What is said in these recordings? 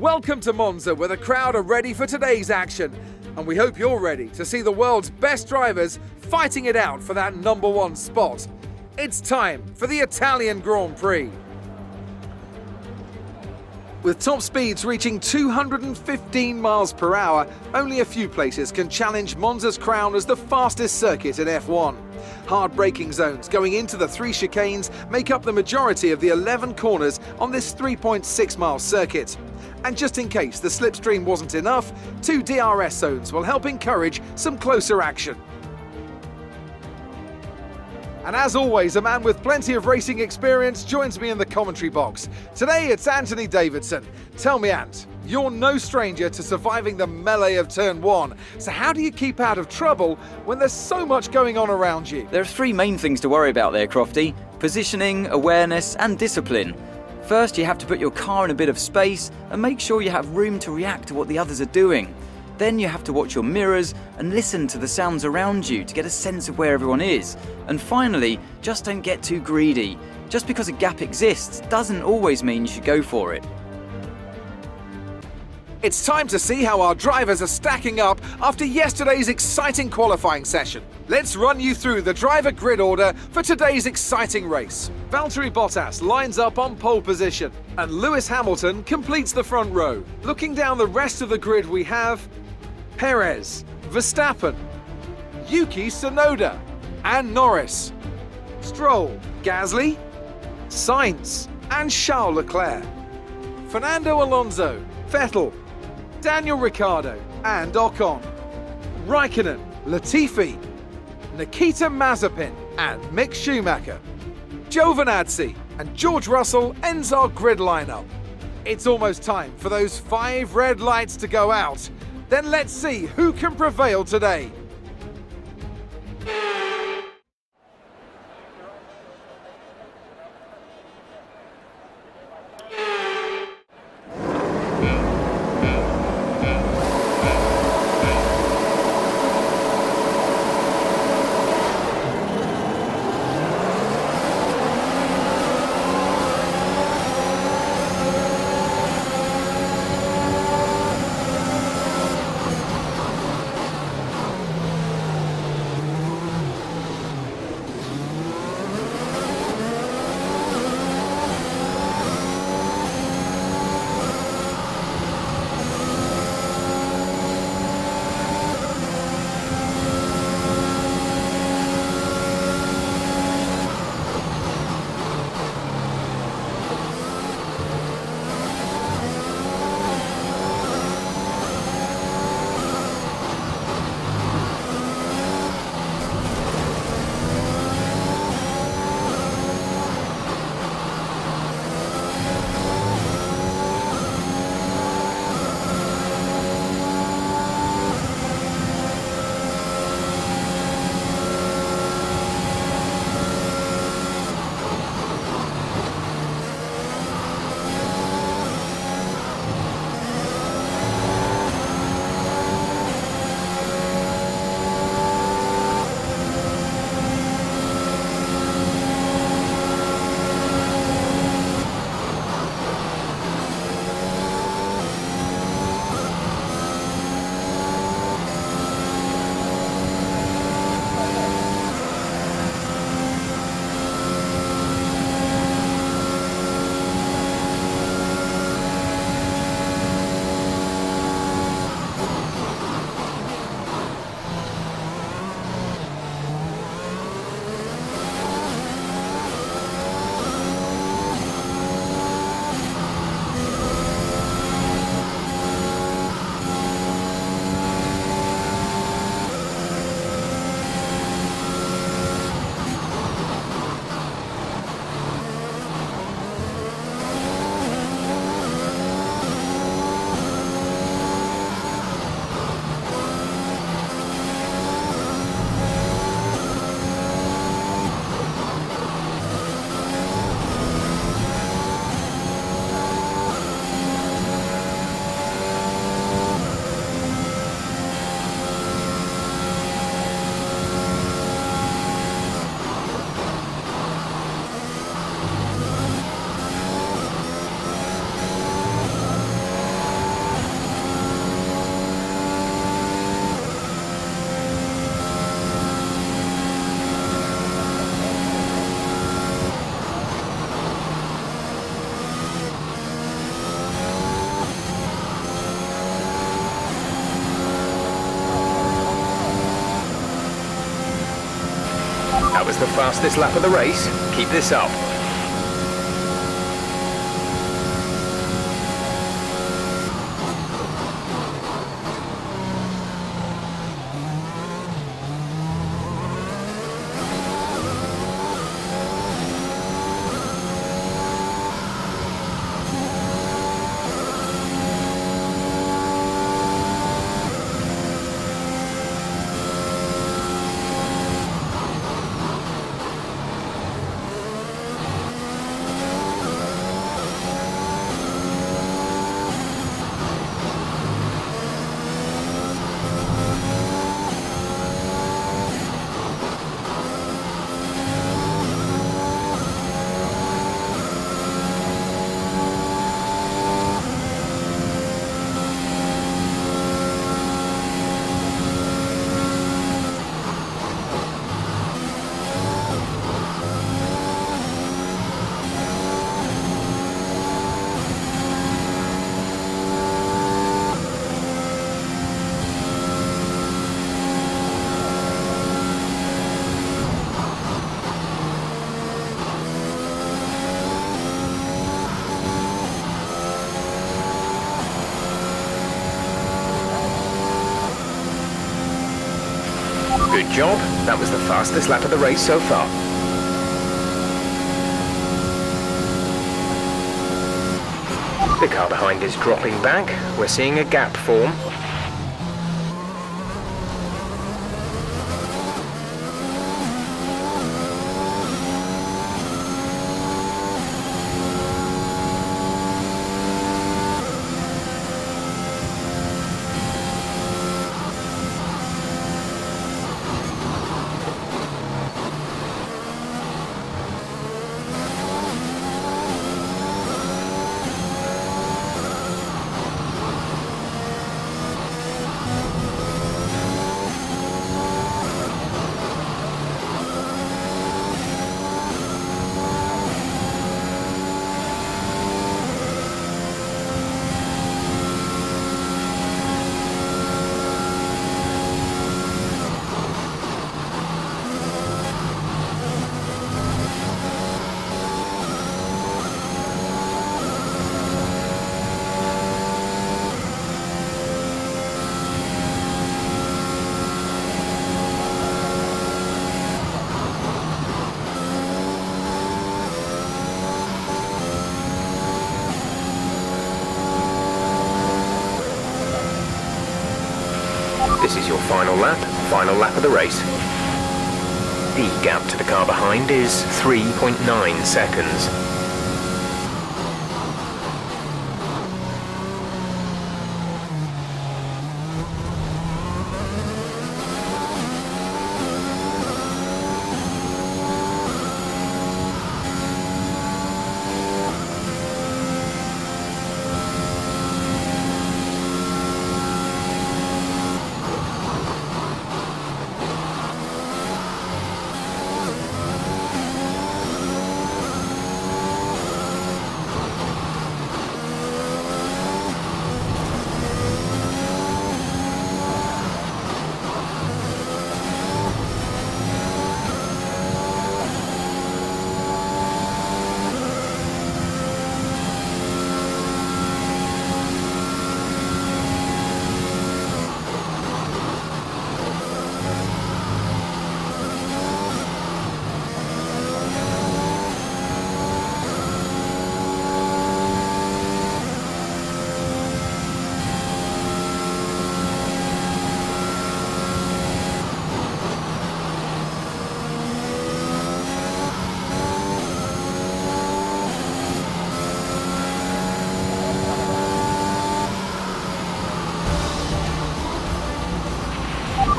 Welcome to Monza, where the crowd are ready for today's action. And we hope you're ready to see the world's best drivers fighting it out for that #1 spot. It's time for the Italian Grand Prix. With top speeds reaching 215 miles per hour, only a few places can challenge Monza's crown as the fastest circuit in F1. Hard braking zones going into the 3 chicanes make up the majority of the 11 corners on this 3.6-mile circuit. And just in case the slipstream wasn't enough, 2 DRS zones will help encourage some closer action. And as always, a man with plenty of racing experience joins me in the commentary box. Today it's Anthony Davidson. Tell me, Ant, you're no stranger to surviving the melee of turn 1. So how do you keep out of trouble when there's so much going on around you? There are 3 main things to worry about there, Crofty. Positioning, awareness and discipline. First, you have to put your car in a bit of space and make sure you have room to react to what the others are doing. Then you have to watch your mirrors and listen to the sounds around you to get a sense of where everyone is. And finally, just don't get too greedy. Just because a gap exists doesn't always mean you should go for it. It's time to see how our drivers are stacking up after yesterday's exciting qualifying session. Let's run you through the driver grid order for today's exciting race. Valtteri Bottas lines up on pole position, and Lewis Hamilton completes the front row. Looking down the rest of the grid, we have Perez, Verstappen, Yuki Tsunoda, and Norris, Stroll, Gasly, Sainz, and Charles Leclerc, Fernando Alonso, Vettel, Daniel Ricciardo, and Ocon, Raikkonen, Latifi, Nikita Mazepin, and Mick Schumacher. Giovinazzi and George Russell ends our grid lineup. It's almost time for those 5 red lights to go out. Then let's see who can prevail today. That was the fastest lap of the race. Keep this up. Good job. That was the fastest lap of the race so far. The car behind is dropping back. We're seeing a gap form. This is your final lap of the race. The gap to the car behind is 3.9 seconds.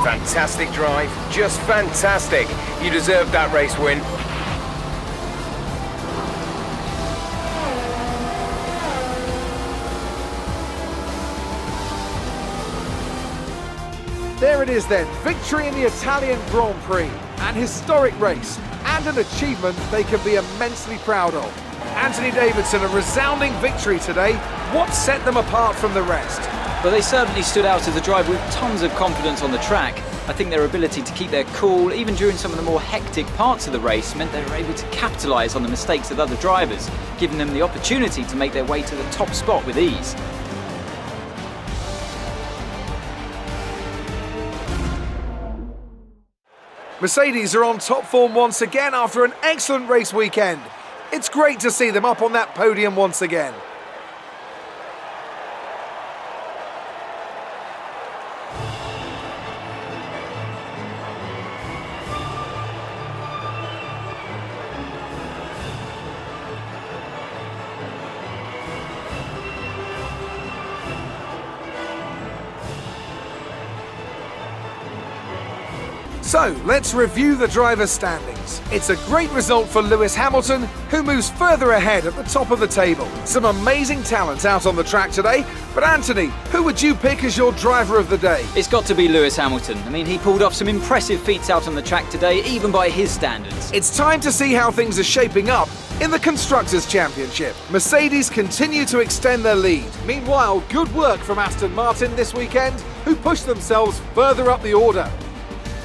Fantastic drive, just fantastic. You deserved that race win. There it is then, victory in the Italian Grand Prix. An historic race and an achievement they can be immensely proud of. Anthony Davidson, a resounding victory today. What set them apart from the rest? But they certainly stood out as a driver with tons of confidence on the track. I think their ability to keep their cool, even during some of the more hectic parts of the race, meant they were able to capitalise on the mistakes of other drivers, giving them the opportunity to make their way to the top spot with ease. Mercedes are on top form once again after an excellent race weekend. It's great to see them up on that podium once again. So, let's review the drivers' standings. It's a great result for Lewis Hamilton, who moves further ahead at the top of the table. Some amazing talent out on the track today, but Anthony, who would you pick as your driver of the day? It's got to be Lewis Hamilton. I mean, he pulled off some impressive feats out on the track today, even by his standards. It's time to see how things are shaping up in the Constructors' Championship. Mercedes continue to extend their lead. Meanwhile, good work from Aston Martin this weekend, who pushed themselves further up the order.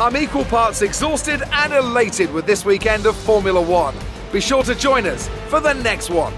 I'm equal parts exhausted and elated with this weekend of Formula One. Be sure to join us for the next one.